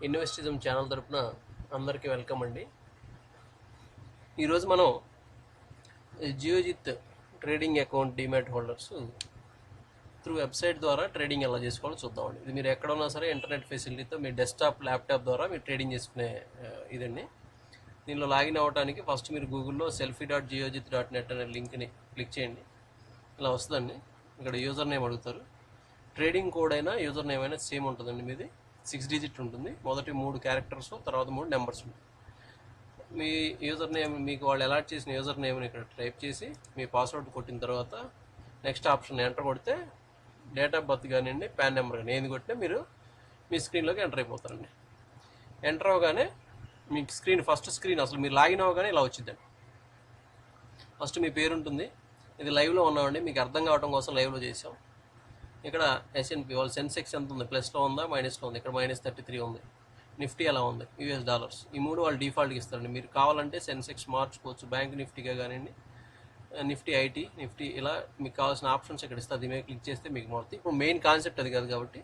ఇన్వెస్టిజం channel తరపున అందరికీ welcome అండి. ఈరోజు మనం Geojit trading account demat holders through website ద్వారా ట్రేడింగ్ ఎలా చేసుకోవాలో చూద్దామండి. ఇది మీరు ఎక్కడ ఉన్నా సరే ఇంటర్నెట్ ఫెసిలిటీతో మీ డెస్క్టాప్ ల్యాప్టాప్ ద్వారా మీరు ట్రేడింగ్ చేసుకునే ఇదండి. దీనిలో లాగిన్ అవ్వడానికి ఫస్ట్ మీరు గూగుల్లో selfie.geojit.net అనే లింక్ని క్లిక్ చేయండి. ఇలా వస్తుందండి. ఇక్కడ యూజర్ నేమ్ అడుగుతారు. ట్రేడింగ్ కోడ్ అయినా యూజర్ నేమ్ అయినా సేమ్ ఉంటుందండి. మీది 6 డిజిట్ ఉంటుంది. మొదటి 3 క్యారెక్టర్స్, తర్వాత 3 నెంబర్స్ ఉంటాయి. మీ యూజర్ నేమ్ మీకు వాళ్ళు అలాట్ చేసిన యూజర్ నేమ్ని ఇక్కడ టైప్ చేసి మీ పాస్వర్డ్ కొట్టిన తర్వాత నెక్స్ట్ ఆప్షన్ ఎంటర్ కొడితే డేట్ ఆఫ్ బర్త్ కానివ్వండి, పాన్ నెంబర్ కానీ ఏది కొట్టినా మీరు మీ స్క్రీన్లోకి ఎంటర్ అయిపోతారండి. ఎంటర్ అవ్వగానే మీకు ఫస్ట్ స్క్రీన్ అసలు మీరు లాగిన్ అవ్వగానే ఇలా వచ్చిందండి. ఫస్ట్ మీ పేరు ఉంటుంది. ఇది లైవ్లో ఉన్నామండి, మీకు అర్థం కావడం కోసం లైవ్లో చేసాం. ఇక్కడ ఎస్ఎన్పి వాళ్ళ సెన్సెక్స్ ఎంత ఉంది, ప్లస్లో ఉందా మైనస్లో ఉంది. ఇక్కడ -33 ఉంది. నిఫ్టీ ఎలా ఉంది, $. ఈ 3 వాళ్ళు డిఫాల్ట్గా ఇస్తారండి. మీరు కావాలంటే సెన్సెక్స్ మార్చుకోవచ్చు, బ్యాంక్ నిఫ్టీగా కానివ్వండి, నిఫ్టీ ఐటీ నిఫ్టీ, ఇలా మీకు కావాల్సిన ఆప్షన్స్ ఇక్కడ ఇస్తుంది. దీని మీద క్లిక్ చేస్తే మీకు మారుతుంది. ఇప్పుడు మెయిన్ కాన్సెప్ట్ అది కాదు కాబట్టి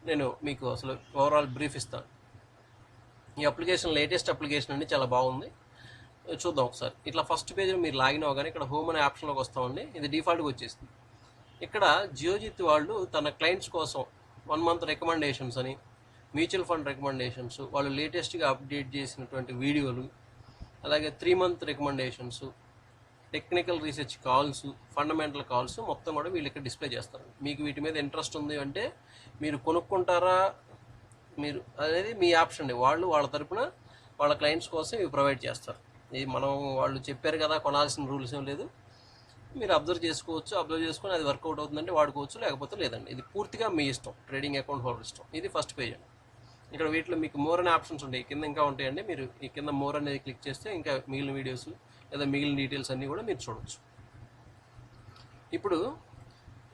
నేను మీకు అసలు ఓవరాల్ బ్రీఫ్ ఇస్తాను. ఈ అప్లికేషన్ లేటెస్ట్ అప్లికేషన్ అండి, చాలా బాగుంది. చూద్దాం ఒకసారి. ఇట్లా ఫస్ట్ పేజ్ మీరు లాగిన్ అవ్వగానే ఇక్కడ హోమ్ అనే ఆప్షన్లోకి వస్తామండి. ఇది డిఫాల్ట్గా వచ్చేస్తుంది. ఇక్కడ జియోజిత్ వాళ్ళు తన క్లయింట్స్ కోసం 1 మంత్ రికమెండేషన్స్ అని, మ్యూచువల్ ఫండ్ రికమెండేషన్స్, వాళ్ళు లేటెస్ట్గా అప్డేట్ చేసినటువంటి వీడియోలు, అలాగే 3 month recommendations, technical research calls, fundamental calls మొత్తం కూడా వీళ్ళు ఇక్కడ డిస్ప్లే చేస్తారు. మీకు వీటి మీద ఇంట్రెస్ట్ ఉంది అంటే మీరు కొనుక్కుంటారా మీరు అనేది మీ ఆప్షన్ అండి. వాళ్ళు వాళ్ళ తరపున వాళ్ళ క్లయింట్స్ కోసం ఇవి ప్రొవైడ్ చేస్తారు. ఇది మనం వాళ్ళు చెప్పారు కదా, కొనాల్సిన రూల్స్ ఏం లేదు. మీరు అబ్జర్వ్ చేసుకోవచ్చు. అబ్జర్వ్ చేసుకుని అది వర్కౌట్ అవుతుందంటే వాడుకోవచ్చు, లేకపోతే లేదండి. ఇది పూర్తిగా మీ ఇష్టం, ట్రేడింగ్ అకౌంట్ హోల్డర్ ఇష్టం. ఇది ఫస్ట్ పేజ్ అండి. ఇక్కడ వీటిలో మీకు మోర్ అనే ఆప్షన్స్ ఉంటాయి. కింద ఇంకా ఉంటాయండి. మీరు ఈ కింద మోర్ అనేది క్లిక్ చేస్తే ఇంకా మిగిలిన వీడియోస్ లేదా మిగిలిన డీటెయిల్స్ అన్నీ కూడా మీరు చూడవచ్చు. ఇప్పుడు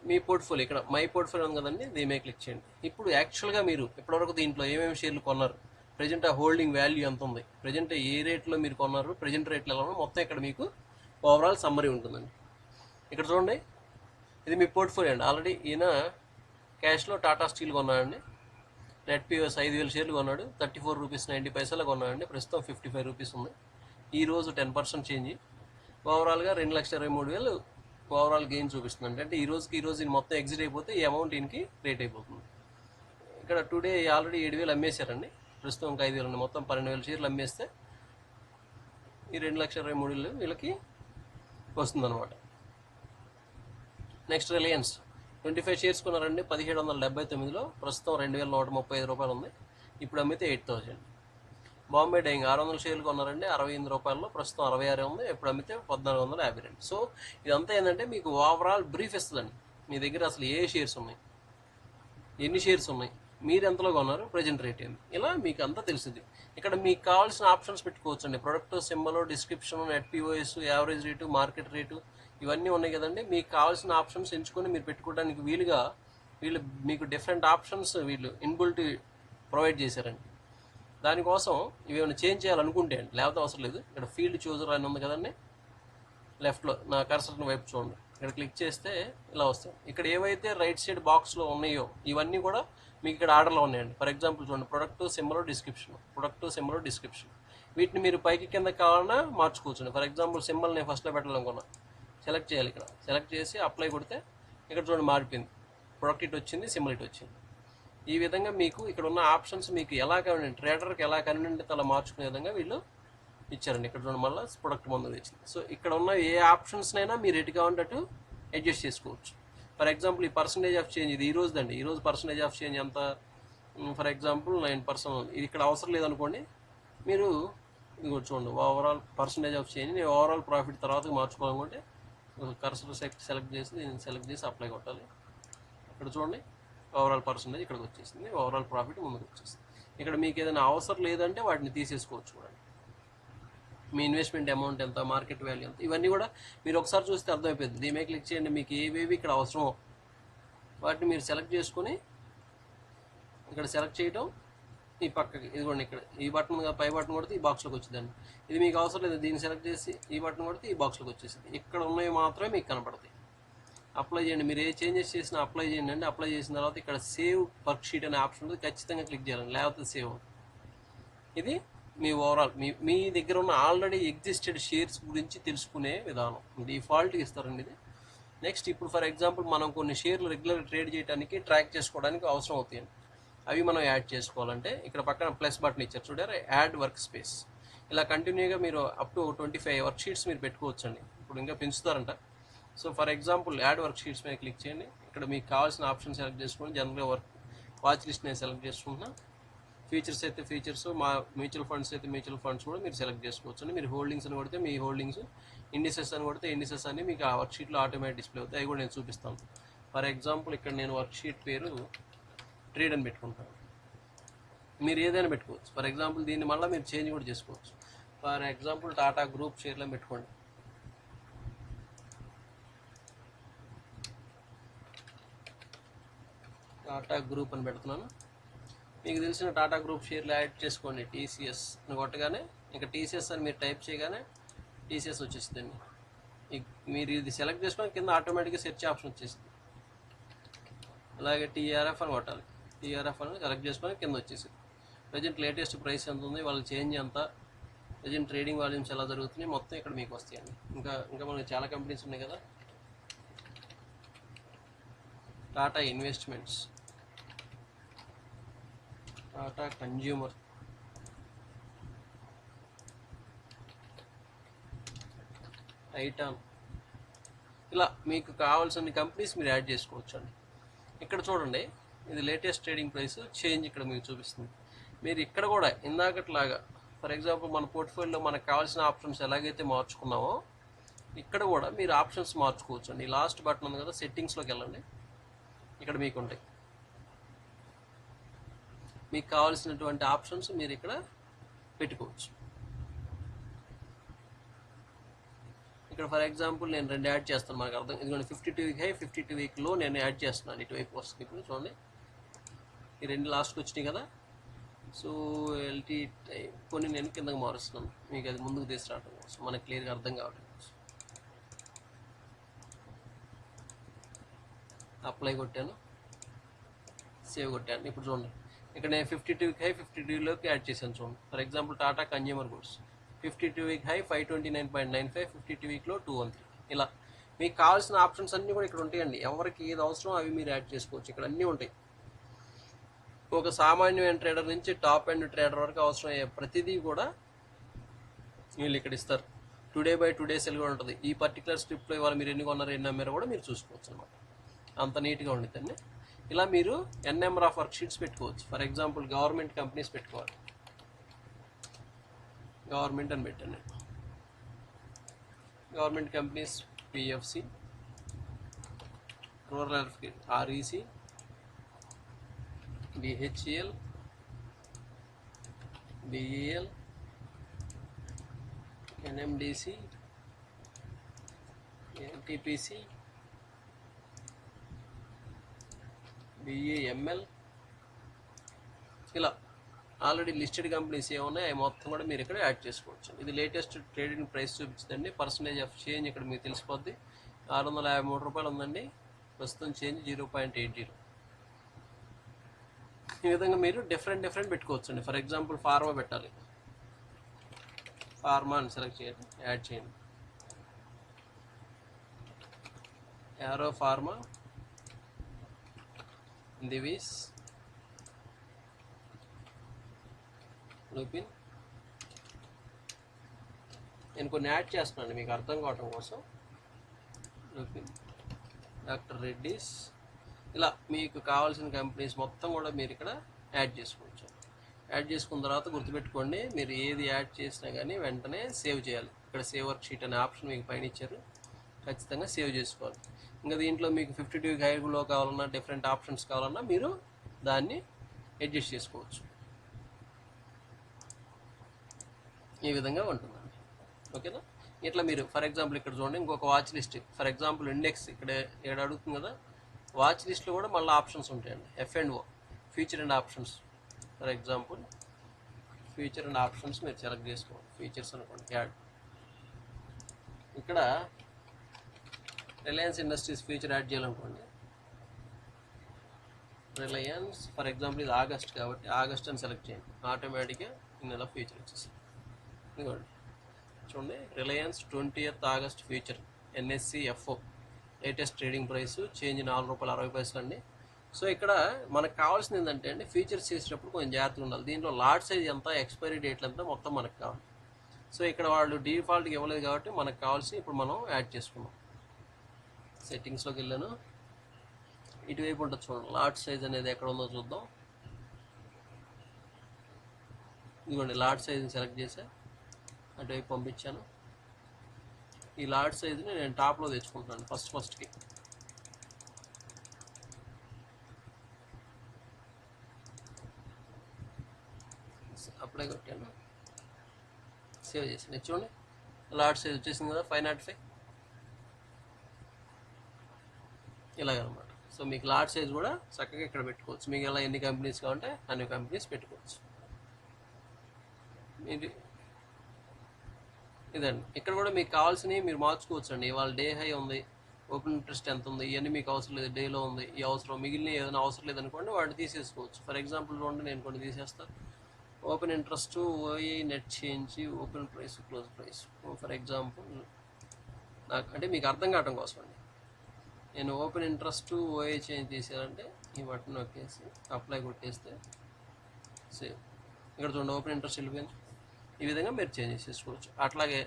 మీ పోర్ట్ఫోలియో, ఇక్కడ మై పోర్ట్ఫోలియో ఉంది కదండి, దీని మీద క్లిక్ చేయండి. ఇప్పుడు యాక్చువల్గా మీరు ఇప్పటివరకు దీంట్లో ఏమేమి షేర్లు కొన్నారు, ప్రజెంట్ ఆ హోల్డింగ్ వాల్యూ ఎంత ఉంది, ప్రజెంట్ ఏ రేట్లో మీరు కొన్నారు, ప్రజెంట్ రేట్లు ఎలా ఉన్నా మొత్తం ఇక్కడ మీకు ఓవరాల్ సమ్మరీ ఉంటుందండి. ఇక్కడ చూడండి, ఇది మీ పోర్ట్ఫోలియో అండి. ఆల్రెడీ ఈయన క్యాష్లో టాటా స్టీల్ కొన్నాడండి. నెట్ పిఎస్ 5,000 షేర్లు కొన్నాడు. 34 రూపీస్ 90 పైసలు కొన్నాడండి. ప్రస్తుతం 55 రూపీస్ ఉంది. ఈరోజు 10% చేంజ్. ఓవరాల్గా 2,23,000 ఓవరాల్ గెయిన్ చూపిస్తుంది. అంటే ఈ రోజుకి ఈయన మొత్తం ఎగ్జిట్ అయిపోతే ఈ అమౌంట్ ఈయనకి రేట్ అయిపోతుంది. ఇక్కడ టుడే ఆల్రెడీ 7,000 అమ్మేశారండి. ప్రస్తుతం ఇంకా 5,000 ఉంది. మొత్తం 12,000 షేర్లు అమ్మేస్తే ఈ 2,23,000 వీళ్ళకి వస్తుందన్నమాట. నెక్స్ట్ రిలయన్స్ 25 షేర్స్ కొన్నారండి 1779లో. ప్రస్తుతం 2,135 రూపాయలు ఉంది. ఇప్పుడు అమ్మితే 8,000. బాంబే డైయింగ్ 600 షేర్లు కొన్నారండి 68 రూపాయల్లో. ప్రస్తుతం 66 ఉంది. ఎప్పుడు అమ్మితే 1,452. సో ఇదంతా ఏంటంటే మీకు ఓవరాల్ బ్రీఫ్ ఇస్తుందండి. మీ దగ్గర అసలు ఏ షేర్స్ ఉన్నాయి, ఎన్ని షేర్స్ ఉన్నాయి, మీరు ఎంతలో కొన్నారు, ప్రజెంట్ రేట్ ఏంది, ఇలా మీకు అంతా తెలిసింది. ఇక్కడ మీకు కావాల్సిన ఆప్షన్స్ పెట్టుకోవచ్చు అండి. Product symbol, description, net POS, average rate, market rate, ఇవన్నీ ఉన్నాయి కదండి. మీకు కావాల్సిన ఆప్షన్స్ ఎంచుకొని మీరు పెట్టుకోవడానికి వీలుగా వీళ్ళు మీకు డిఫరెంట్ ఆప్షన్స్ వీళ్ళు ఇన్బుల్ట్ ప్రొవైడ్ చేశారండి. దానికోసం ఇవి ఏమైనా చేంజ్ చేయాలనుకుంటే అండి, లేకపోతే అవసరం లేదు. ఇక్కడ ఫీల్డ్ చూజర్ అని ఉంది కదండి, లెఫ్ట్లో నా కర్సర్ని వైపు చూడండి. ఇక్కడ క్లిక్ చేస్తే ఇలా వస్తాయి. ఇక్కడ ఏవైతే రైట్ సైడ్ బాక్స్లో ఉన్నాయో ఇవన్నీ కూడా మీకు ఇక్కడ ఆర్డర్లో ఉన్నాయండి. ఫర్ ఎగ్జాంపుల్ చూడండి, ప్రొడక్ట్ సింబల్, డిస్క్రిప్షన్, వీటిని మీరు పైకి కింద కావాలన్నా మార్చుకోవచ్చు. ఫర్ ఎగ్జాంపుల్ సింబల్ నేను ఫస్ట్లో పెట్టాలనుకున్నా, సెలెక్ట్ చేయాలి. ఇక్కడ సెలెక్ట్ చేసి అప్లై కొడితే ఇక్కడ చూడండి మారిపోయింది. ప్రొడక్ట్ ఇటు వచ్చింది, సింబల్ ఇటు వచ్చింది. ఈ విధంగా మీకు ఇక్కడ ఉన్న ఆప్షన్స్ మీకు ఎలా కన్వీనియంట్, ట్రేడర్కి ఎలా కన్వీనియంట్ అలా మార్చుకునే విధంగా వీళ్ళు ఇచ్చారండి. ఇక్కడ చూడండి మళ్ళీ ప్రొడక్ట్ ముందు తెచ్చింది. సో ఇక్కడ ఉన్న ఏ ఆప్షన్స్నైనా మీరు ఎటు కావాలంటే అడ్జస్ట్ చేసుకోవచ్చు. ఫర్ ఎగ్జాంపుల్ ఈ పర్సంటేజ్ ఆఫ్ చేంజ్, ఇది ఈ రోజుదండి. ఈరోజు పర్సంటేజ్ ఆఫ్ చేంజ్ ఎంత, ఫర్ ఎగ్జాంపుల్ 9%. ఇది ఇక్కడ అవసరం లేదనుకోండి, మీరు ఇది చూడండి ఓవరాల్ పర్సంటేజ్ ఆఫ్ చేంజ్. నేను ఓవరాల్ ప్రాఫిట్ తర్వాత మార్చుకోవాలనుకుంటే కర్సర్ సెలెక్ట్ చేసి దీన్ని సెలెక్ట్ చేసి అప్లై కొట్టాలి. ఇక్కడ చూడండి ఓవరాల్ పర్సంటేజ్ ఇక్కడికి వచ్చేసింది, ఓవరాల్ ప్రాఫిట్ ముందుకు వచ్చేసింది. ఇక్కడ మీకు ఏదైనా అవసరం లేదంటే వాటిని తీసేసుకోవచ్చు కూడా. మీ ఇన్వెస్ట్మెంట్ అమౌంట్ ఎంత, మార్కెట్ వాల్యూ ఎంత, ఇవన్నీ కూడా మీరు ఒకసారి చూస్తే అర్థమైపోయింది. దీని మీద క్లిక్ చేయండి. మీకు ఏవేవి ఇక్కడ అవసరమో వాటిని మీరు సెలెక్ట్ చేసుకొని ఇక్కడ సెలెక్ట్ చేయటం, ఈ పక్కకి ఇదిగోండి ఇక్కడ ఈ బటన్ పై బటన్ కొడితే ఈ బాక్స్లోకి వచ్చిందండి. ఇది మీకు అవసరం లేదు, దీన్ని సెలెక్ట్ చేసి ఈ బటన్ కొడితే ఈ బాక్స్లోకి వచ్చేసింది. ఇక్కడ ఉన్నవి మాత్రమే మీకు కనపడతాయి. అప్లై చేయండి. మీరు ఏ చేంజెస్ చేసినా అప్లై చేయండి అండి. అప్లై చేసిన తర్వాత ఇక్కడ సేవ్ వర్క్ షీట్ అనే ఆప్షన్ ఉంది, ఖచ్చితంగా క్లిక్ చేయాలండి, లేకపోతే సేవ్ అవుతుంది. ఇది మీ ఓవరాల్ మీ దగ్గర ఉన్న ఆల్రెడీ ఎగ్జిస్టెడ్ షేర్స్ గురించి తెలుసుకునే విధానం, డిఫాల్ట్గా ఇస్తారండి ఇది. నెక్స్ట్ ఇప్పుడు ఫర్ ఎగ్జాంపుల్ మనం కొన్ని షేర్లు రెగ్యులర్ ట్రేడ్ చేయడానికి ట్రాక్ చేసుకోవడానికి అవసరం అవుతాయండి. అవి మనం యాడ్ చేసుకోవాలంటే ఇక్కడ పక్కన ప్లస్ బటన్ ఇచ్చారు చూడారు, యాడ్ వర్క్ స్పేస్. ఇలా కంటిన్యూగా మీరు అప్ టు 25 వర్క్ షీట్స్ మీరు పెట్టుకోవచ్చండి. ఇప్పుడు ఇంకా పెంచుతారంట. So for example add work sheets మీద క్లిక్ చేయండి. ఇక్కడ మీకు కావాల్సిన ఆప్షన్ సెలెక్ట్ చేసుకొని జనరల్గా వాచ్ లిస్ట్ నేను సెలెక్ట్ చేసుకుంటున్నా. ఫీచర్స్ అయితే ఫీచర్స్, మా మ్యూచువల్ ఫండ్స్ అయితే మ్యూచువల్ ఫండ్స్ కూడా మీరు సెలెక్ట్ చేసుకోవచ్చు అండి. మీరు హోల్డింగ్స్ అని కొడితే మీ హోల్డింగ్స్, ఇండిసెస్ అని కొడితే ఇండిసెస్ అని మీకు ఆ వర్క్ షీట్లో ఆటోమేటిక్ డిస్ప్లే అవుతాయి. అవి కూడా నేను చూపిస్తాను. ఫర్ ఎగ్జాంపుల్ ఇక్కడ నేను వర్క్ షీట్ పేరు ట్రేడ్ అని పెట్టుకుంటాను. మీరు ఏదైనా పెట్టుకోవచ్చు. ఫర్ ఎగ్జాంపుల్ దీన్ని మళ్ళీ మీరు చేంజ్ కూడా చేసుకోవచ్చు. ఫర్ ఎగ్జాంపుల్ టాటా గ్రూప్ షేర్లో పెట్టుకోండి. టాటా గ్రూప్ అని పెడుతున్నాను. మీకు తెలిసిన టాటా గ్రూప్ షేర్లు యాడ్ చేసుకోండి. టీసీఎస్ అని కొట్టగానే ఇంకా టీసీఎస్ అని మీరు టైప్ చేయగానే టీసీఎస్ వచ్చేస్తుందండి. మీరు ఇది సెలెక్ట్ చేసుకొని కింద ఆటోమేటిక్గా సెర్చ్ ఆప్షన్ వచ్చేసింది. అలాగే టీఆర్ఎఫ్ అని కొట్టాలి. టీఆర్ఎఫ్ అని సెలెక్ట్ చేసుకొని కింద వచ్చేసింది. ప్రజెంట్ లేటెస్ట్ ప్రైస్ ఎంత ఉంది, వాళ్ళ చేంజ్ ఎంత, ప్రజెంట్ ట్రేడింగ్ వాల్యూమ్స్ ఎలా జరుగుతున్నాయి, మొత్తం ఇక్కడ మీకు వస్తాయండి. ఇంకా మనకి చాలా కంపెనీస్ ఉన్నాయి కదా. Tata investments, Tata consumer, Titan, ఇలా మీకు కావాల్సిన కంపెనీస్ మీరు యాడ్ చేసుకోవచ్చు అండి. ఇక్కడ చూడండి, ఇది లేటెస్ట్ ట్రేడింగ్ ప్రైస్ చేంజ్ ఇక్కడ మీకు చూపిస్తుంది. మీరు ఇక్కడ కూడా ఇందాకట్లాగా ఫర్ ఎగ్జాంపుల్ మన పోర్ట్ఫోలియోలో మనకు కావాల్సిన ఆప్షన్స్ ఎలాగైతే మార్చుకున్నామో ఇక్కడ కూడా మీరు ఆప్షన్స్ మార్చుకోవచ్చు అండి. లాస్ట్ బటన్ ఉంది కదా, సెట్టింగ్స్లోకి వెళ్ళండి. ఇక్కడ మీకు ఉంటాయి మీకు కావాల్సినటువంటి ఆప్షన్స్ మీరు ఇక్కడ పెట్టుకోవచ్చు. ఇక్కడ ఫర్ ఎగ్జాంపుల్ నేను 2 యాడ్ చేస్తాను, మనకు అర్థం. ఇదిగోండి 52 వీక్ హై, 52 వీక్ లో నేను యాడ్ చేస్తున్నాను. ఇటువైపు వస్తుంది. ఇప్పుడు చూడండి, ఈ 2 లాస్ట్కి వచ్చినాయి కదా. సో ఎల్టీ కొన్ని నేను కిందకి మారుస్తున్నాను, మీకు అది ముందుకు తీసుకురావడం కోసం, మనకు క్లియర్గా అర్థం కావడం కోసం. అప్లై కొట్టాను, సేవ్ కొట్టాను. ఇప్పుడు చూడండి, ఇక్కడ నేను 52 వీక్ హై 52లోకి యాడ్ చేశాను. చూడండి, for example Tata consumer goods 52 week high 529.95, 52 వీక్లో 213. ఇలా మీకు కావాల్సిన ఆప్షన్స్ అన్నీ కూడా ఇక్కడ ఉంటాయండి. ఎవరికి ఏది అవసరం అవి మీరు యాడ్ చేసుకోవచ్చు. ఇక్కడ అన్నీ ఉంటాయి. ఒక సామాన్యమైన ట్రేడర్ నుంచి టాప్ ఎండ్ ట్రేడర్ వరకు అవసరమయ్యే ప్రతిదీ కూడా వీళ్ళు ఇక్కడ ఇస్తారు. టుడే బై టుడే సెల్ కూడా ఉంటుంది. ఈ పర్టికులర్ స్క్రిప్ట్లో ఇవాళ మీరు ఎన్ని కొన్నారు, ఎన్ని అమ్మారో కూడా మీరు చూసుకోవచ్చు అనమాట. అంత నీట్గా ఉంటుందండి. ఇలా మీరు n number of work sheets పెట్టుకోవచ్చు. ఫర్ ఎగ్జాంపుల్ గవర్నమెంట్ కంపెనీస్ పెట్టుకోవాలి. గవర్నమెంట్ అని పెట్టండి. Government companies PFC, rural REC, BHEL, BEL, NMDC, NTPC, BEML, ఇలా ఆల్రెడీ లిస్టెడ్ కంపెనీస్ ఏమున్నాయి అవి మొత్తం కూడా మీరు ఇక్కడ యాడ్ చేసుకోవచ్చు. ఇది లేటెస్ట్ ట్రేడింగ్ ప్రైస్ చూపించిందండి. పర్సంటేజ్ ఆఫ్ చేంజ్ ఇక్కడ మీకు తెలిసిపోద్ది. 653 రూపాయలు ఉందండి ప్రస్తుతం. చేంజ్ 0.80. ఈ విధంగా మీరు డిఫరెంట్ పెట్టుకోవచ్చు అండి. ఫర్ ఎగ్జాంపుల్ ఫార్మా పెట్టాలి. ఫార్మా అని సెలెక్ట్ చేయండి, యాడ్ చేయండి. యారో ఫార్మా, దివీస్, లూపిన్. నేను కొన్ని యాడ్ చేస్తున్నాను మీకు అర్థం కావడం కోసం. లూపిన్, డాక్టర్ రెడ్డిస్, ఇలా మీకు కావాల్సిన కంపెనీస్ మొత్తం కూడా మీరు ఇక్కడ యాడ్ చేసుకోవచ్చు. యాడ్ చేసుకున్న తర్వాత గుర్తుపెట్టుకోండి, మీరు ఏది యాడ్ చేసినా కానీ వెంటనే సేవ్ చేయాలి. ఇక్కడ సేవ్ వర్క్ షీట్ అనే ఆప్షన్ మీకు పైన ఇచ్చారు, ఖచ్చితంగా సేవ్ చేసుకోవాలి. ఇంకా దీంట్లో మీకు 52 హైలో కావాలన్నా డిఫరెంట్ ఆప్షన్స్ కావాలన్నా మీరు దాన్ని అడ్జస్ట్ చేసుకోవచ్చు. ఈ విధంగా ఉంటుందండి. ఓకేనా? ఇట్లా మీరు ఫర్ ఎగ్జాంపుల్ ఇక్కడ చూడండి, ఇంకొక watch list. For example index ఇక్కడ అడుగుతుంది కదా, వాచ్ లిస్ట్లో కూడా మళ్ళీ ఆప్షన్స్ ఉంటాయండి. F&O, feature and options. For example feature and options మీరు సెలెక్ట్ చేసుకోండి. ఫీచర్స్ అనుకోండి, యాడ్. ఇక్కడ రిలయన్స్ ఇండస్ట్రీస్ ఫీచర్ యాడ్ చేయాలనుకోండి, రిలయన్స్ ఫర్ ఎగ్జాంపుల్ ఇది ఆగస్ట్ కాబట్టి ఆగస్ట్ అని సెలెక్ట్ చేయండి, ఆటోమేటిక్గా నెల ఫ్యూచర్ వచ్చేసి ఇదిగోండి చూడండి. Reliance 20th August future NSC FO latest trading price change ₹4.60 అండి. సో ఇక్కడ మనకు కావాల్సింది ఏంటంటే అండి, ఫీచర్స్ చేసేటప్పుడు కొంచెం జాగ్రత్తగా ఉండాలి. దీంట్లో లాట్ సైజ్ ఎంత, ఎక్స్పైరీ డేట్లు ఎంత మొత్తం మనకు కావాలి. సో ఇక్కడ వాళ్ళు డిఫాల్ట్గా ఇవ్వలేదు కాబట్టి మనకు కావాల్సి ఇప్పుడు మనం యాడ్ చేసుకున్నాం. సెట్టింగ్స్లోకి వెళ్ళాను, ఇటువైపు ఉంటుంది చూడండి, లాట్ సైజ్ అనేది ఎక్కడ ఉందో చూద్దాం. ఇదిగోండి లాట్ సైజ్ని సెలెక్ట్ చేసా, అటువైపు పంపించాను. ఈ లాట్ సైజ్ని నేను టాప్లో తెచ్చుకుంటున్నాను ఫస్ట్కి. అప్లై కొట్టాను, సేవ్ చేసాను. చూడండి లాట్ సైజ్ వచ్చేసింది కదా 505 ఇలాగనమాట. సో మీకు లాట్ సైజ్ కూడా చక్కగా ఇక్కడ పెట్టుకోవచ్చు. మీకు ఎలా ఎన్ని కంపెనీస్ కావాలంటే అన్ని కంపెనీస్ పెట్టుకోవచ్చు. ఇది ఇదండి, ఇక్కడ కూడా మీకు కావాల్సినవి మీరు మార్చుకోవచ్చు అండి. ఇవాళ డే హై ఉంది, ఓపెన్ ఇంట్రెస్ట్ ఎంత ఉంది, ఇవన్నీ మీకు అవసరం లేదు. డేలో ఉంది ఈ అవసరం, మిగిలిన ఏదైనా అవసరం లేదనుకోండి వాటిని తీసేసుకోవచ్చు. ఫర్ ఎగ్జాంపుల్ చూడండి, నేను కొన్ని తీసేస్తాను. Open interest, OI net change, open price, close price. For example నాకు అంటే మీకు అర్థం కావడం కోసం అండి, నేను ఓపెన్ ఇంట్రెస్ట్ ఓఏ చేంజ్ తీసేయాలంటే ఈ బటన్ నొక్కేసి అప్లై కొట్టేస్తే సేవ్. ఇక్కడ చూడండి ఓపెన్ ఇంట్రెస్ట్ వెళ్ళిపోయింది. ఈ విధంగా మీరు చేంజ్ చేసేసుకోవచ్చు. అట్లాగే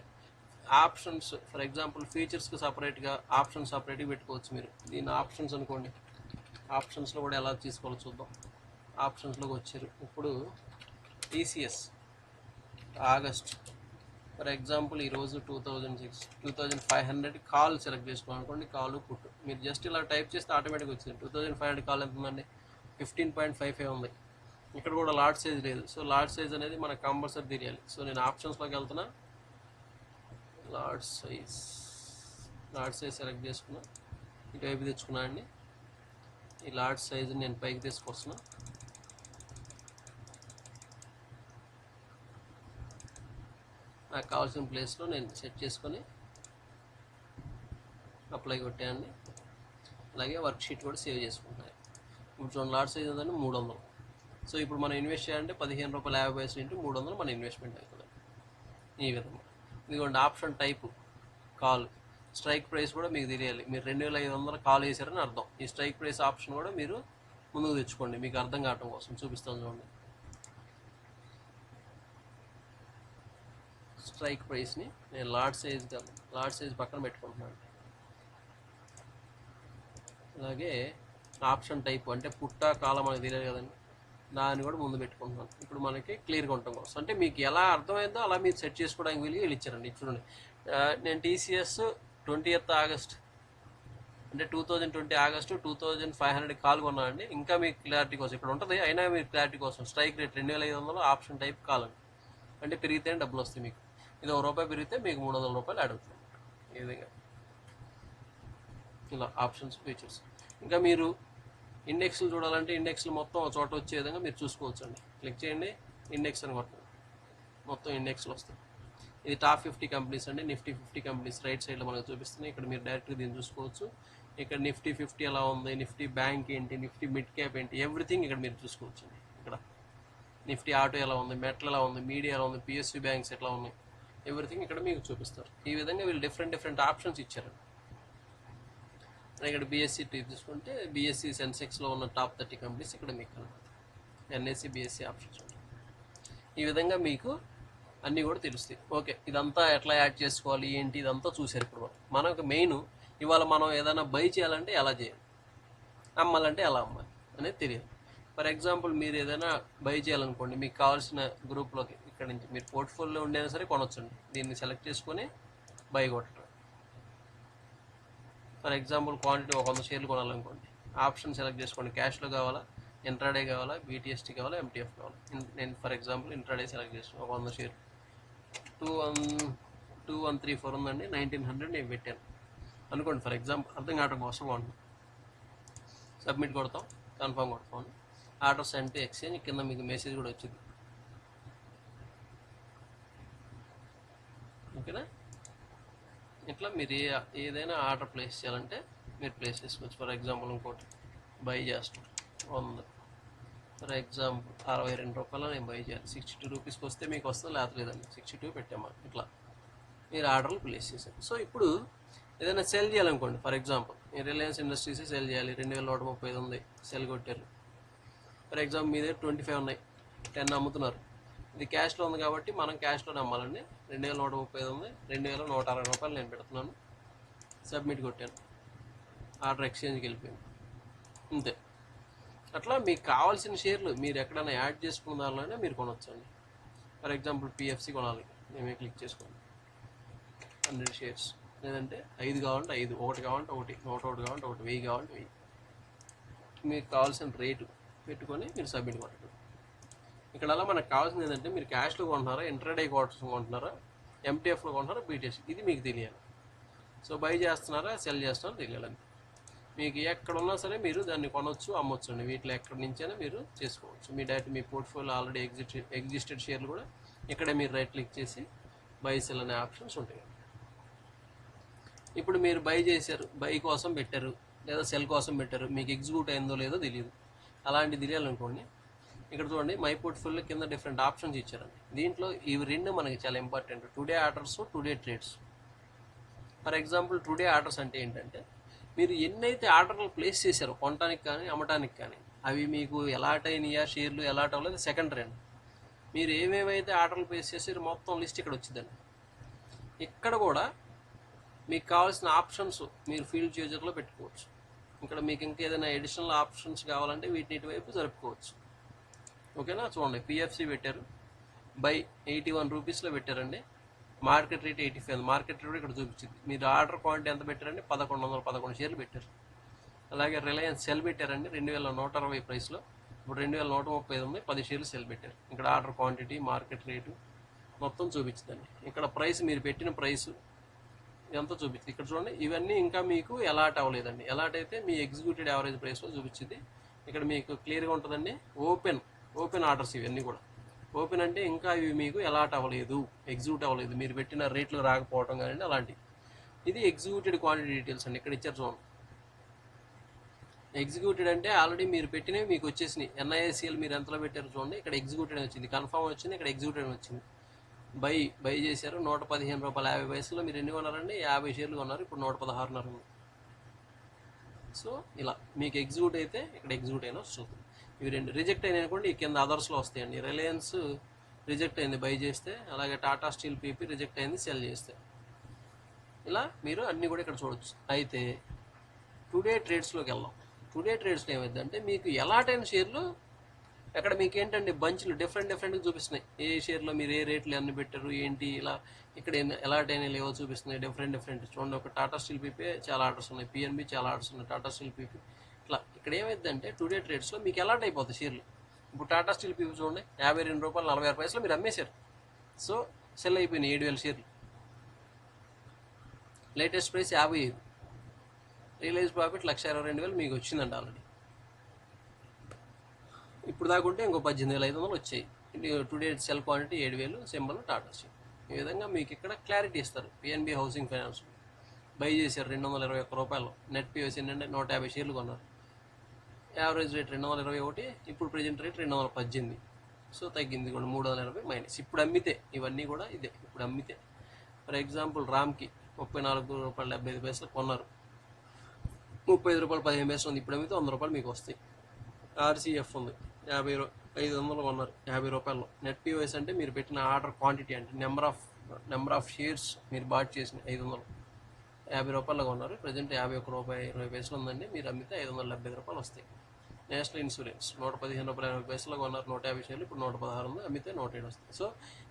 ఆప్షన్స్, ఫర్ ఎగ్జాంపుల్ ఫీచర్స్కి సపరేట్గా ఆప్షన్స్ సపరేట్గా పెట్టుకోవచ్చు. మీరు దీని ఆప్షన్స్ అనుకోండి, ఆప్షన్స్లో కూడా ఎలా తీసుకోవాలో చూద్దాం. ఆప్షన్స్లోకి వచ్చారు. ఇప్పుడు టీసీఎస్ ఆగస్ట్ ఫర్ ఎగ్జాంపుల్ ఈరోజు 2500 కాల్ సెలెక్ట్ చేసుకోవాలనుకోండి, కాలు పుట్టు. మీరు జస్ట్ ఇలా టైప్ చేస్తే ఆటోమేటిక్గా వచ్చింది. 2500 కాల్ ఎంత ఉందండి, 15.55 ఉంది. ఇక్కడ కూడా లాట్ సైజ్ లేదు. సో లాట్ సైజ్ అనేది మనకు కంపల్సరీ తెలియాలి. సో నేను ఆప్షన్స్లోకి వెళ్తున్నా, లాట్ సైజ్ సెలెక్ట్ చేసుకున్నా, ఇటువైపు తెచ్చుకున్నా అండి. ఈ లాట్ సైజ్ నేను పైకి తీసుకొస్తున్నా. నాకు కావాల్సిన ప్లేస్లో నేను సెట్ చేసుకొని అప్లై కొట్టానండి. అలాగే వర్క్ షీట్ కూడా సేవ్ చేసుకుంటాను. ఇప్పుడు చూడండి లాట్ సైజ్ ఉందండి 300. సో ఇప్పుడు మనం ఇన్వెస్ట్ చేయాలంటే ₹15.50 ఇంటూ 300 మన ఇన్వెస్ట్మెంట్ అవుతుంది. ఈ విధంగా ఇదిగోండి option type call, strike price కూడా మీకు తెలియాలి. మీరు 2500 కాల్ వేసారని అర్థం. ఈ స్ట్రైక్ ప్రైస్ ఆప్షన్ కూడా మీరు ముందుకు తెచ్చుకోండి, మీకు అర్థం కావటం కోసం చూపిస్తాను చూడండి. స్ట్రైక్ ప్రైస్ని నేను లాట్ సైజ్ పక్కన పెట్టుకుంటున్నాను. అలాగే ఆప్షన్ టైప్ అంటే పుట్ట కాలం మనకు తెలియదు కదండి, దాన్ని కూడా ముందు పెట్టుకుంటున్నాను. ఇప్పుడు మనకి క్లియర్గా ఉండటం కోసం, అంటే మీకు ఎలా అర్థమైందో అలా మీరు సెట్ చేసుకోవడానికి వీలుగా ఇచ్చారండి. చూడండి నేను టీసీఎస్ 20th ఆగస్ట్ అంటే 2020 ఆగస్టు 2500 కాల్ కొన్నానండి. ఇంకా మీకు క్లారిటీ కోసం ఇక్కడ ఉంటుంది, అయినా మీరు క్లారిటీ కోసం strike rate 2500 option type call అండి. అంటే పెరిగితేనే డబ్బులు వస్తాయి మీకు. ఇది ₹1 పెరిగితే మీకు ₹300 యాడ్ అవుతుంది. ఈ విధంగా ఇలా ఆప్షన్స్ ఫీచర్స్. ఇంకా మీరు ఇండెక్స్లు చూడాలంటే ఇండెక్స్లు మొత్తం ఒక చోట వచ్చే విధంగా మీరు చూసుకోవచ్చు అండి. క్లిక్ చేయండి, ఇండెక్స్ అని కొట్టండి, మొత్తం ఇండెక్స్లు వస్తాయి. ఇది టాప్ 50 కంపెనీస్ అండి, నిఫ్టీ 50 కంపెనీస్ రైట్ సైడ్లో మనకు చూపిస్తున్నాయి. ఇక్కడ మీరు డైరెక్ట్గా దీన్ని చూసుకోవచ్చు. ఇక్కడ నిఫ్టీ 50 ఎలా ఉంది, నిఫ్టీ బ్యాంక్ ఏంటి, నిఫ్టీ మిడ్ క్యాప్ ఏంటి, ఎవ్రీథింగ్ ఇక్కడ మీరు చూసుకోవచ్చు అండి. ఇక్కడ నిఫ్టీ ఆటో ఎలా ఉంది, మెట్ల్ ఎలా ఉంది, మీడియా ఎలా ఉంది, పిఎస్యూ బ్యాంక్స్ ఎట్లా ఉన్నాయి, ఎవ్రీథింగ్ ఇక్కడ మీకు చూపిస్తారు. ఈ విధంగా వీళ్ళు డిఫరెంట్ ఆప్షన్స్ ఇచ్చారు. ఇక్కడ బీఎస్సీ తీసుకుంటే బీఎస్సీ సెన్సెక్స్లో ఉన్న టాప్ 30 కంపెనీస్ ఇక్కడ మీకు కనబడతాయి. ఎన్ఎస్సీ బీఎస్సీ ఆప్షన్స్ ఉంటాయి. ఈ విధంగా మీకు అన్నీ కూడా తెలుస్తాయి. ఓకే, ఇదంతా ఎట్లా యాడ్ చేసుకోవాలి ఏంటి ఇదంతా చూసారు. ఇప్పుడు మనకు మెయిన్ ఇవాళ మనం ఏదైనా బై చేయాలంటే ఎలా చేయాలి, అమ్మాలంటే ఎలా అమ్మాలి అనేది తెలియదు. ఫర్ ఎగ్జాంపుల్ మీరు ఏదైనా బై చేయాలనుకోండి, మీకు కావాల్సిన గ్రూప్లోకి ఇక్కడ నుంచి మీరు పోర్ట్ఫోలియో ఉండేనా సరే కొనొచ్చండి. దీన్ని సెలెక్ట్ చేసుకొని బై కొట్టడం. ఫర్ ఎగ్జాంపుల్ క్వాంటిటీ 100 షేర్లు కొనాలనుకోండి, ఆప్షన్ సెలెక్ట్ చేసుకోండి. క్యాష్లో కావాలా, ఇంట్రాడే కావాలా, బీటీఎస్టీ కావాలా, ఎంటీఎఫ్ కావాలా. నేను ఫర్ ఎగ్జాంపుల్ ఇంట్రాడే సెలెక్ట్ చేసుకున్నాను. 100 షేర్లు 2134 ఉందండి, 1900 నేను పెట్టాను అనుకోండి. ఫర్ ఎగ్జాంపుల్ అర్థం కావడం కోసం కొంటాం. సబ్మిట్ కొడతాం, కన్ఫర్మ్ కొడతాం. ఆర్డర్ సెండ్ టు ఎక్స్చేంజ్ కింద మీకు మెసేజ్ కూడా వచ్చింది. ఓకేనా, ఇట్లా మీరు ఏదైనా ఆర్డర్ ప్లేస్ చేయాలంటే మీరు ప్లేస్ చేసుకోవచ్చు. ఫర్ ఎగ్జాంపుల్ ఇంకోటి బై చేస్తాం 100 ఫర్ ఎగ్జాంపుల్ 62 రూపాయలు నేను బై చేయాలి. 62 రూపీస్కి వస్తే మీకు వస్తుంది, లేదండి 62 పెట్టామా ఇట్లా మీరు ఆర్డర్లు ప్లేస్ చేశారు. సో ఇప్పుడు ఏదైనా సెల్ చేయాలనుకోండి, ఫర్ ఎగ్జాంపుల్ మీరు రిలయన్స్ ఇండస్ట్రీస్ సెల్ చేయాలి, 2135 ఉంది, సెల్ కొట్టారు. ఫర్ ఎగ్జాంపుల్ మీ దగ్గర 25 ఉన్నాయి, 10 అమ్ముతున్నారు. ఇది క్యాష్లో ఉంది కాబట్టి మనం క్యాష్లోనే అమ్మాలండి. 2135 ఉంది, 2160 రూపాయలు నేను పెడుతున్నాను, సబ్మిట్ కొట్టాను, ఆర్డర్ ఎక్స్చేంజ్కి వెళ్ళిపోయింది, అంతే. అట్లా మీకు కావాల్సిన షేర్లు మీరు ఎక్కడైనా యాడ్ చేసుకున్న దానిలోనే మీరు కొనొచ్చండి. ఫర్ ఎగ్జాంపుల్ పిఎఫ్సి కొనాలి, మేమే క్లిక్ చేసుకోండి, 100 షేర్స్, లేదంటే 5 కావాలంటే 5, 1 కావాలంటే 1, 101 కావాలంటే 1, 1000 కావాలంటే 1000, మీకు కావాల్సిన రేటు పెట్టుకొని మీరు సబ్మిట్ కొట్టండి. ఇక్కడ అలా మనకు కావాల్సింది ఏంటంటే మీరు క్యాష్లో కొంటున్నారా, ఇంట్రాడే క్వార్టర్స్ కొంటున్నారా, ఎంటీఎఫ్లో కొంటున్నారా, బీటీఎస్, ఇది మీకు తెలియాలి. సో బై చేస్తున్నారా, సెల్ చేస్తున్నారా తెలియాలి. మీకు ఎక్కడ ఉన్నా సరే మీరు దాన్ని కొనవచ్చు, అమ్మొచ్చు అండి. వీటిలో ఎక్కడి నుంచైనా మీరు చేసుకోవచ్చు. మీ డైరెక్ట్ మీ పోర్ట్ఫోలియో ఆల్రెడీ ఎగ్జిస్టెడ్ షేర్లు కూడా ఇక్కడే మీరు రైట్ క్లిక్ చేసి బై సెల్ అనే ఆప్షన్స్ ఉంటాయి. ఇప్పుడు మీరు బై చేశారు, బై కోసం పెట్టారు లేదా సెల్ కోసం పెట్టారు, మీకు ఎగ్జిక్యూట్ అయిందో లేదో తెలియదు. అలాంటిది తెలియాలనుకోండి, ఇక్కడ చూడండి మై పోర్ట్ఫోలియో కింద డిఫరెంట్ ఆప్షన్స్ ఇచ్చారండి. దీంట్లో ఇవి రెండు మనకి చాలా important, today orders, today trades. For example today orders అంటే ఏంటంటే మీరు ఎన్నైతే ఆర్డర్లు ప్లేస్ చేశారో కొనడానికి కానీ అమ్మటానికి కానీ, అవి మీకు ఎలాట్ అయినాయా షేర్లు ఎలాట్ అవ్వలేదు సెకండరీ అండి. మీరు ఏమేమైతే ఆర్డర్లు ప్లేస్ చేసారో మొత్తం లిస్ట్ ఇక్కడ వచ్చిందండి. ఇక్కడ కూడా మీకు కావాల్సిన ఆప్షన్స్ మీరు ఫీల్డ్ యూజర్లో పెట్టుకోవచ్చు. ఇక్కడ మీకు ఇంకేదైనా అడిషనల్ ఆప్షన్స్ కావాలంటే వీటిని ఇటువైపు జరుపుకోవచ్చు. ఓకేనా, చూడండి పిఎఫ్సి పెట్టారు, బై 81 రూపీస్లో పెట్టారండి, మార్కెట్ రేట్ 85, మార్కెట్ రేట్ ఇక్కడ చూపించింది. మీరు ఆర్డర్ క్వాంటిటీ ఎంత పెట్టారండి, 1111 షేర్లు పెట్టారు. అలాగే రిలయన్స్ సెల్ పెట్టారండి 2160 ప్రైస్లో, ఇప్పుడు 2135 ఉంది, 10 షేర్లు సెల్ పెట్టారు. ఇక్కడ ఆర్డర్ క్వాంటిటీ, మార్కెట్ రేటు మొత్తం చూపించిందండి. ఇక్కడ ప్రైస్ మీరు పెట్టిన ప్రైస్ ఎంత చూపించింది ఇక్కడ చూడండి. ఇవన్నీ ఇంకా మీకు ఎలాట్ అవ్వలేదండి. ఎలాట్ అయితే మీ ఎగ్జిక్యూటెడ్ యావరేజ్ ప్రైస్లో చూపించింది. ఇక్కడ మీకు క్లియర్గా ఉంటుందండి. ఓపెన్ ఆర్డర్స్ ఇవన్నీ కూడా. ఓపెన్ అంటే ఇంకా ఇవి మీకు ఎలాట్ అవ్వలేదు, ఎగ్జిక్యూట్ అవ్వలేదు, మీరు పెట్టిన రేట్లు రాకపోవడం కానీ అలాంటివి. ఇది ఎగ్జిక్యూటెడ్ క్వాంటిటీ డీటెయిల్స్ అండి. ఇక్కడ ఇచ్చారు చూడండి. ఎగ్జిక్యూటెడ్ అంటే ఆల్రెడీ మీరు పెట్టినవి మీకు వచ్చేసినాయి. ఎన్ఐఎస్సిఎల్ మీరు ఎంతలో పెట్టారు చూడండి, ఇక్కడ ఎగ్జిక్యూటెడ్ అని వచ్చింది, కన్ఫర్మ్ వచ్చింది, ఇక్కడ ఎగ్జిక్యూటెడ్ అని వచ్చింది. బై చేశారు, 115 రూపాయలు 50 పైసలు మీరు ఎన్ని కొన్నారండి, 50 షేర్లు కొన్నారు, ఇప్పుడు 116.5 ఉంది. సో ఇలా మీకు ఎగ్జిక్యూట్ అయితే ఇక్కడ ఎగ్జిక్యూట్ అయినా వస్తుంది. ఇవి రెండు రిజెక్ట్ అయినాయి అనుకోండి, ఈ కింద అదర్స్లో వస్తాయండి. రిలయన్స్ రిజెక్ట్ అయింది బై చేస్తే, అలాగే టాటా స్టీల్ పీపీ రిజెక్ట్ అయింది సెల్ చేస్తే, ఇలా మీరు అన్నీ కూడా ఇక్కడ చూడవచ్చు. అయితే టుడే ట్రేడ్స్లోకి వెళ్దాం. టుడే ట్రేడ్స్లో ఏమైందంటే మీకు ఎలాటైన షేర్లు అక్కడ మీకు ఏంటంటే బంచ్లు డిఫరెంట్గా చూపిస్తున్నాయి. ఏ షేర్లో మీరు ఏ రేట్లు అన్ని పెట్టారు ఏంటి, ఇలా ఇక్కడ ఎలాటైన లేవో చూపిస్తున్నాయి. డిఫరెంట్ చూడండి. ఒక టాటా స్టీల్ పీపీ చాలా ఆర్డర్స్ ఉన్నాయి, పిఎన్బి చాలా ఆర్డర్స్ ఉన్నాయి, టాటా స్టీల్ పీపీ ఇట్లా. ఇక్కడ ఏమైందంటే టుడే ట్రేడ్స్లో మీకు ఎలాట్ అయిపోతాయి షేర్లు. ఇప్పుడు టాటా స్టీల్ పీపీ చూడండి, 52 రూపాయలు 46 పైసలు మీరు అమ్మేశారు. సో సెల్ అయిపోయినాయి 7,000 షేర్లు. లేటెస్ట్ ప్రైస్ 55, రియలైజ్ ప్రాఫిట్ 1,22,000 మీకు వచ్చిందండి ఆల్రెడీ. ఇప్పుడు దాకుంటే ఇంకో 18,500 వచ్చాయి. Today cell quantity 7,000, symbol Tata steel. ఈ విధంగా మీకు ఇక్కడ క్లారిటీ ఇస్తారు. పిఎన్బి హౌసింగ్ ఫైనాన్స్ బై చేశారు 221 రూపాయలు, నెట్ పిఎస్ ఏంటంటే 150 షేర్లు కొన్నారు, యావరేజ్ రేట్ 221, ఇప్పుడు ప్రజెంట్ రేట్ 218. సో తగ్గింది కూడా 380 మైనస్. ఇప్పుడు అమ్మితే ఇవన్నీ కూడా ఇదే. ఇప్పుడు అమ్మితే ఫర్ ఎగ్జాంపుల్ రామ్కి 34 రూపాయలు 75 పైసలు కొన్నారు, 35 రూపాయలు 15 పైసలు ఉంది. ఇప్పుడు అమ్మితే 100 రూపాయలు మీకు వస్తాయి. ఆర్సీఎఫ్ ఉంది 500 కొన్నారు 50 రూపాయలు. నెట్ పిఓఎస్ అంటే మీరు పెట్టిన ఆర్డర్ క్వాంటిటీ అంటే నెంబర్ ఆఫ్ షేర్స్ మీరు బాట్ చేసిన 500, 50 రూపాయలు కొన్నారు, ప్రజెంట్ 51 రూపాయి 20 పైసలు ఉందండి. మీరు అమ్మితే 575 రూపాయలు వస్తాయి. నేషనల్ ఇన్సూరెన్స్ 115 రూపాయలు 50 పైసలు కొన్నారు, 150 షేర్లు, ఇప్పుడు 116 ఉంది, అమ్మితే 107 వస్తాయి. సో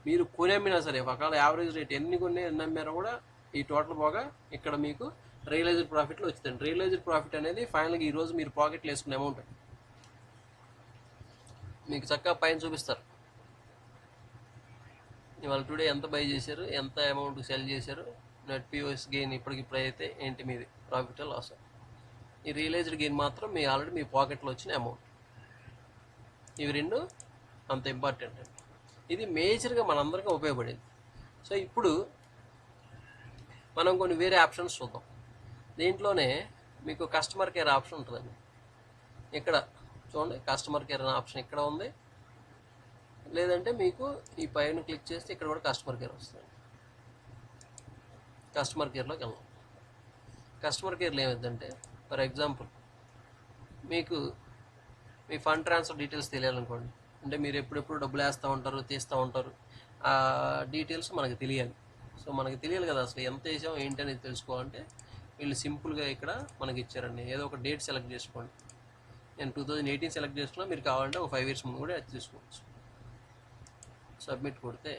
మీరు కొని అమ్మినా సరే ఒకవేళ యావరేజ్ రేట్ ఎన్ని కొన్ని ఎన్ని అమ్మారో కూడా ఈ టోటల్ పోగా ఇక్కడ మీకు రియలైజ్డ్ ప్రాఫిట్లో వచ్చిందండి. రియలైజ్డ్ ప్రాఫిట్ అనేది ఫైనల్గా ఈరోజు మీరు పాకెట్లో వేసుకునే అమౌంట్ మీకు చక్కగా పైన చూపిస్తారు. ఇవాళ టుడే ఎంత బై చేశారు, ఎంత అమౌంట్ సెల్ చేశారు, నెట్ పిఓఎస్ గెయిన్ ఇప్పటికిప్పుడు అయితే ఏంటి మీది ప్రాఫిట్ లాస్. ఈ రియలైజ్డ్ గెయిన్ మాత్రం మీ ఆల్రెడీ మీ పాకెట్లో వచ్చిన అమౌంట్. ఇవి రెండు అంత ఇంపార్టెంట్ అండి. ఇది మేజర్గా మనందరికీ ఉపయోగపడేది. సో ఇప్పుడు మనం కొన్ని వేరే ఆప్షన్స్ చూద్దాం. దీంట్లోనే మీకు కస్టమర్ కేర్ ఆప్షన్ ఉంటుందండి. ఇక్కడ చూడండి కస్టమర్ కేర్ అనే ఆప్షన్ ఇక్కడ ఉంది, లేదంటే మీకు ఈ పైన క్లిక్ చేస్తే ఇక్కడ కూడా కస్టమర్ కేర్ వస్తుంది. కస్టమర్ కేర్లోకి వెళ్దాం. కస్టమర్ కేర్లో ఏమైందంటే ఫర్ ఎగ్జాంపుల్ మీకు మీ ఫండ్ ట్రాన్స్ఫర్ డీటెయిల్స్ తెలియాలనుకోండి, అంటే మీరు ఎప్పుడెప్పుడు డబ్బులు వేస్తూ ఉంటారు, తీస్తూ ఉంటారు, ఆ డీటెయిల్స్ మనకు తెలియాలి. సో మనకి తెలియాలి కదా అసలు ఎంత వేసాం ఏంటి అనేది తెలుసుకోవాలంటే వీళ్ళు సింపుల్గా ఇక్కడ మనకి ఇచ్చారండి. ఏదో ఒక డేట్ సెలెక్ట్ చేసుకోండి. నేను 2018 సెలెక్ట్ చేసుకున్నా, మీరు కావాలంటే ఒక 5 years ముందు కూడా తీసుకోవచ్చు. సబ్మిట్ కొడితే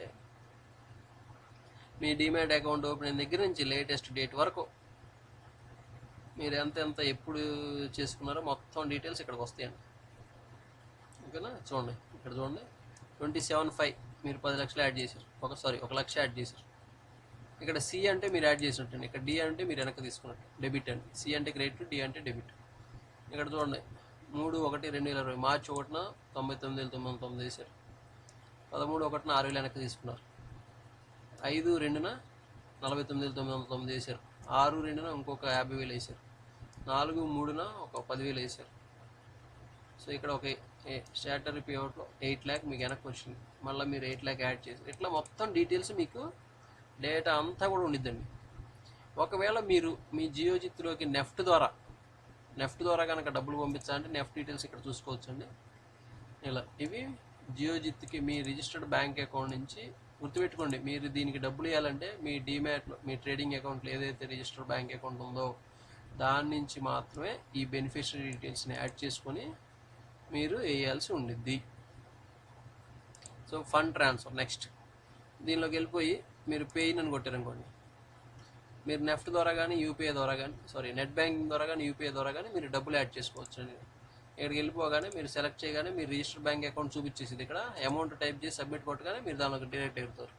మీ డీమ్యాట్ అకౌంట్ ఓపెనింగ్ దగ్గర నుంచి లేటెస్ట్ డేట్ వరకు మీరు ఎంత ఎప్పుడు చేసుకున్నారో మొత్తం డీటెయిల్స్ ఇక్కడికి వస్తాయండి. ఓకేనా? చూడండి ఇక్కడ చూడండి 27/5 మీరు 10 లక్షలు యాడ్ చేశారు, 1 లక్ష యాడ్ చేశారు. ఇక్కడ సి అంటే మీరు యాడ్ చేసినట్టండి, ఇక్కడ డి అంటే మీరు వెనక్కి తీసుకున్నట్టు, డెబిట్ అండి. సి అంటే క్రెడిట్, డి అంటే డెబిట్. ఇక్కడ చూడండి 3/1/2020 మార్చి 1న 99,999 వేశారు, 13/1న 6,000 వెనక్కి తీసుకున్నారు, 5/2న 49,999 వేశారు, 6/2న ఇంకొక 50,000 వేశారు, 4/3న ఒక 10,000 వేశారు. సో ఇక్కడ ఒక స్టాటరీ పేఅవుట్లో 8 lakh మీకు వెనక్కి వచ్చింది, మళ్ళీ మీరు 8 lakh యాడ్ చేశారు. ఇట్లా మొత్తం డీటెయిల్స్ మీకు డేటా అంతా కూడా ఉండిద్దండి. ఒకవేళ మీరు మీ జియోజిత్లోకి నెఫ్ట్ ద్వారా కనుక డబ్బులు పంపించాలంటే నెఫ్ట్ డీటెయిల్స్ ఇక్కడ చూసుకోవచ్చండి. ఇలా ఇవి జియోజిత్కి మీ రిజిస్టర్డ్ బ్యాంక్ అకౌంట్ నుంచి గుర్తుపెట్టుకోండి. మీరు దీనికి డబ్బులు ఇవ్వాలంటే మీ డీమ్యాట్లో మీ ట్రేడింగ్ అకౌంట్లో ఏదైతే రిజిస్టర్డ్ బ్యాంక్ అకౌంట్ ఉందో దాని నుంచి మాత్రమే ఈ బెనిఫిషరీ డీటెయిల్స్ని యాడ్ చేసుకొని మీరు వేయాల్సి ఉండిద్ది. సో ఫండ్ ట్రాన్స్ఫర్ నెక్స్ట్ దీనిలోకి వెళ్ళిపోయి మీరు పేయిన్ అని కొట్టారనుకోండి, మీరు నెఫ్ట్ ద్వారా కానీ యూపీఐ ద్వారా కానీ నెట్ బ్యాంకింగ్ ద్వారా కానీ యూపీఐ ద్వారా కానీ మీరు డబ్బులు యాడ్ చేసుకోవచ్చు అండి. ఇక్కడికి వెళ్ళిపోగానే మీరు సెలెక్ట్ చేయగానే మీరు రిజిస్టర్ బ్యాంక్ అకౌంట్ చూపించేసింది, ఇక్కడ అమౌంట్ టైప్ చేసి సబ్మిట్ కొట్టగానే మీరు దానిలోకి డైరెక్ట్ ఎగురుతారు.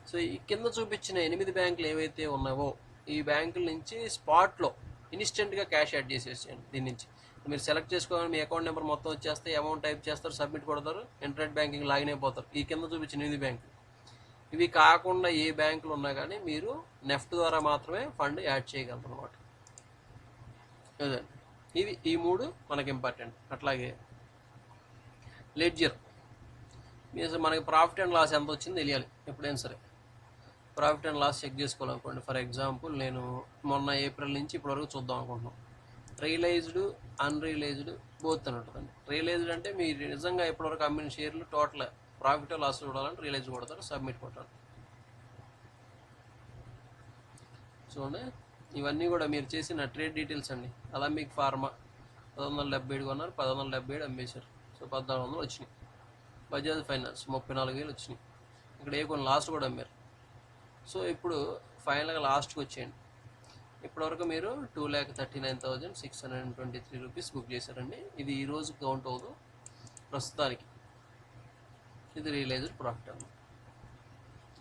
సో ఈ కింద చూపించిన 8 బ్యాంకులు ఏవైతే ఉన్నావో ఈ బ్యాంకుల నుంచి స్పాట్లో ఇన్స్టెంట్గా క్యాష్ యాడ్ చేసేసేయండి. దీని నుంచి మీరు సెలెక్ట్ చేసుకోగానే మీ అకౌంట్ నెంబర్ మొత్తం వచ్చేస్తే అమౌంట్ టైప్ చేస్తారు, సబ్మిట్ కొడతారు, ఇంటర్నెట్ బ్యాంకింగ్ లాగిన్ అయిపోతారు. ఈ కింద చూపించిన 8 బ్యాంకులు. ఇవి కాకుండా ఏ బ్యాంకులు ఉన్నా కానీ మీరు నెఫ్ట్ ద్వారా మాత్రమే ఫండ్ యాడ్ చేయగలరు అనమాట. ఇది ఈ 3 మనకి ఇంపార్టెంట్. అట్లాగే లెడ్జర్, మీరు మనకి ప్రాఫిట్ అండ్ లాస్ ఎంత వచ్చింది తెలియాలి ఎప్పుడైనా సరే. ప్రాఫిట్ అండ్ లాస్ చెక్ చేసుకోవాలనుకోండి, ఫర్ ఎగ్జాంపుల్ నేను మొన్న ఏప్రిల్ నుంచి ఇప్పటివరకు చూద్దాం అనుకుంటున్నాం. రియలైజ్డ్ అన్రియలైజ్డ్ బోత్ అని ఉంటుందండి. రియలైజ్డ్ అంటే మీరు నిజంగా ఇప్పటివరకు అమ్మిన షేర్లు టోటల్ ప్రాఫిట్ లాస్ చూడాలంటే రియలైజ్ కొడతారు, సబ్మిట్ కొట్టాలి. చూడండి ఇవన్నీ కూడా మీరు చేసిన ట్రేడ్ డీటెయిల్స్ అండి. అలమిక్ ఫార్మా 1177 కొన్నారు, 1177 అమ్మేశారు. సో 1400 వచ్చినాయి. బజాజ్ ఫైనాన్స్ 34,000 వచ్చినాయి. ఇక్కడ కొన్ని లాస్ట్ కూడా అమ్మారు. సో ఇప్పుడు ఫైనల్గా లాస్ట్కి వచ్చేయండి. ఇప్పటివరకు మీరు 2,39,623 రూపీస్ బుక్ చేశారండి. ఇది ఈరోజు కౌంట్ అవ్వదు ప్రస్తుతానికి. ఇది రియలైజ్డ్ ప్రాఫిట్ అన్నమాట.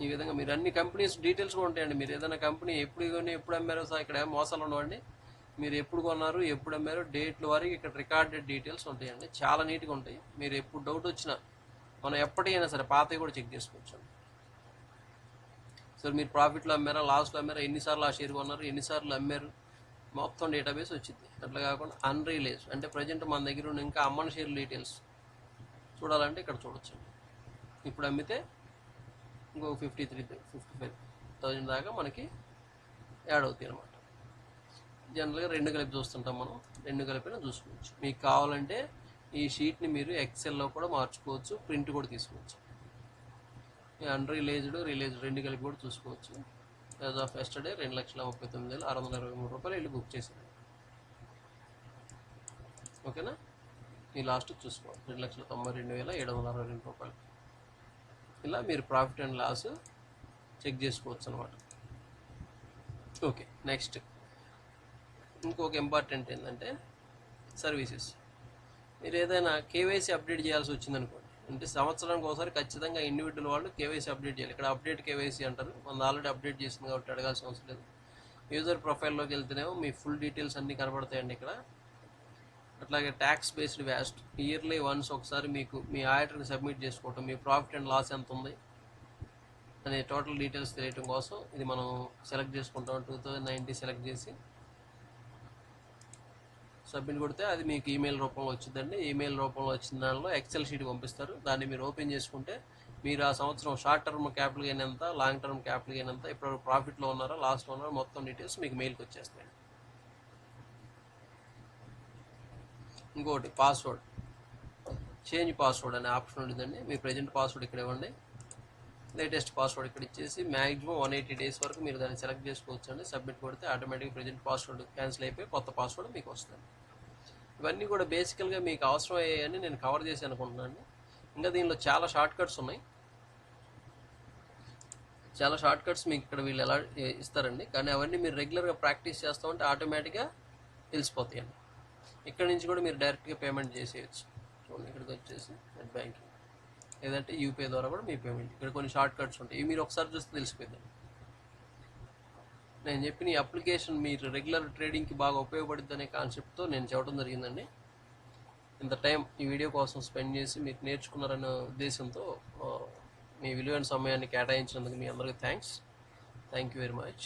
ఈ విధంగా మీరు అన్ని కంపెనీస్ డీటెయిల్స్ కూడా ఉంటాయండి. మీరు ఏదైనా కంపెనీ ఎప్పుడు కొని ఎప్పుడు అమ్మారో ఇక్కడ మోసాలు ఉండవండి. మీరు ఎప్పుడు కొన్నారు ఎప్పుడు అమ్మారో డేట్ల వరకు ఇక్కడ రికార్డెడ్ డీటెయిల్స్ ఉంటాయండి. చాలా నీట్గా ఉంటాయి. మీరు ఎప్పుడు డౌట్ వచ్చినా మనం ఎప్పటికైనా సరే పాతవి కూడా చెక్ చేసుకోవచ్చు. సో మీరు ప్రాఫిట్లో అమ్మారా, లాస్ట్లో అమ్మారా, ఎన్నిసార్లు ఆ షేర్ కొన్నారు, ఎన్నిసార్లు అమ్మారు, మొత్తం డేటాబేస్ వచ్చింది. అట్లా కాకుండా అన్రియలైజ్ అంటే ప్రజెంట్ మన దగ్గర ఉన్న ఇంకా అమ్మని షేర్ డీటెయిల్స్ చూడాలంటే ఇక్కడ చూడొచ్చు. ఇప్పుడు అమ్మితే ఇంకో 55,000 దాకా మనకి యాడ్ అవుతాయి అనమాట. జనరల్గా 2 కలిపి చూస్తుంటాం మనం, 2 కలిపిన చూసుకోవచ్చు. మీకు కావాలంటే ఈ షీట్ని మీరు ఎక్సెల్లో కూడా మార్చుకోవచ్చు, ప్రింట్ కూడా తీసుకోవచ్చు. అన్రియలైజ్డ్ రియలైజ్డ్ 2 కలిపి కూడా చూసుకోవచ్చు. యాజ్ ఆఫ్ ఎస్టర్డే 2,39,623 రూపాయలు వెళ్ళి బుక్ చేశారు. ఓకేనా? ఈ లాస్ట్ చూసుకోవాలి 2,92,762 రూపాయలు. ఇలా మీరు ప్రాఫిట్ అండ్ లాస్ చెక్ చేసుకోవచ్చు అనమాట. ఓకే, నెక్స్ట్ ఇంకొక ఇంపార్టెంట్ ఏంటంటే సర్వీసెస్. మీరు ఏదైనా కేవైసీ అప్డేట్ చేయాల్సి వచ్చిందనుకోండి, అంటే సంవత్సరానికి ఒకసారి ఖచ్చితంగా ఇండివిజువల్ వాళ్ళు కేవైసీ అప్డేట్ చేయాలి. ఇక్కడ అప్డేట్ కేవైసీ అంటారు. మనం ఆల్రెడీ అప్డేట్ చేసింది కాబట్టి అడగాల్సిన అవసరం లేదు. యూజర్ ప్రొఫైల్లోకి వెళ్తేనేమో మీ ఫుల్ డీటెయిల్స్ అన్నీ కనబడతాయండి ఇక్కడ. అట్లాగే tax based vast yearly once ఒకసారి మీకు మీ ఆడిటర్ని సబ్మిట్ చేసుకోవటం, మీ ప్రాఫిట్ అండ్ లాస్ ఎంత ఉంది అనే టోటల్ డీటెయిల్స్ తెలియటం కోసం ఇది మనం సెలెక్ట్ చేసుకుంటాం. 2090 సెలెక్ట్ చేసి సబ్మిట్ కొడితే అది మీకు ఈమెయిల్ రూపంలో వచ్చిందండి. ఈమెయిల్ రూపంలో వచ్చిన దానిలో ఎక్సెల్ షీట్ పంపిస్తారు. దాన్ని మీరు ఓపెన్ చేసుకుంటే మీరు ఆ సంవత్సరం షార్ట్ టర్మ్ క్యాపిటల్ గెయిన్ ఎంత, లాంగ్ టర్మ్ క్యాపిటల్ గెయిన్ ఎంత, ఇప్పుడు ప్రాఫిట్లో ఉన్నారా లాస్ట్లో ఉన్నారా మొత్తం డీటెయిల్స్ మీకు మెయిల్కి వచ్చేస్తాయి. ఇంకోటి పాస్వర్డ్, చేంజ్ పాస్వర్డ్ అనే ఆప్షన్ ఉంటుందండి. మీ ప్రజెంట్ పాస్వర్డ్ ఇక్కడ ఇవ్వండి, లేటెస్ట్ పాస్వర్డ్ ఇక్కడ ఇచ్చేసి మ్యాక్సిమం 180 days వరకు మీరు దాన్ని సెలెక్ట్ చేసుకోవచ్చు అండి. సబ్మిట్ కొడితే ఆటోమేటిక్గా ప్రజెంట్ పాస్వర్డ్ క్యాన్సిల్ అయిపోయి కొత్త పాస్వర్డ్ మీకు వస్తుంది. ఇవన్నీ కూడా బేసికల్గా మీకు అవసరం అయ్యాయని నేను కవర్ చేసి అనుకుంటున్నాను. ఇంకా దీనిలో చాలా షార్ట్ కట్స్ ఉన్నాయి. చాలా షార్ట్ కట్స్ మీకు ఇక్కడ వీళ్ళు ఎలా ఇస్తారండి, కానీ అవన్నీ మీరు రెగ్యులర్గా ప్రాక్టీస్ చేస్తూ ఉంటే ఆటోమేటిక్గా తెలిసిపోతాయండి. ఇక్కడ నుంచి కూడా మీరు డైరెక్ట్గా పేమెంట్ చేసేయచ్చు. చూడండి ఇక్కడికి వచ్చేసి నెట్ బ్యాంకింగ్ లేదంటే యూపీఐ ద్వారా కూడా మీ పేమెంట్. ఇక్కడ కొన్ని షార్ట్ కట్స్ ఉంటాయి, ఇవి మీరు ఒకసారి చూస్తే తెలిసిపోయిందండి. నేను చెప్పిన ఈ అప్లికేషన్ మీరు రెగ్యులర్ ట్రేడింగ్కి బాగా ఉపయోగపడుతుంది అనే కాన్సెప్ట్తో నేను చెప్పడం జరిగిందండి. ఇంత టైం ఈ వీడియో కోసం స్పెండ్ చేసి మీరు నేర్చుకున్నారనే ఉద్దేశంతో మీ విలువైన సమయాన్ని కేటాయించినందుకు మీ అందరికీ థ్యాంక్ యూ వెరీ మచ్.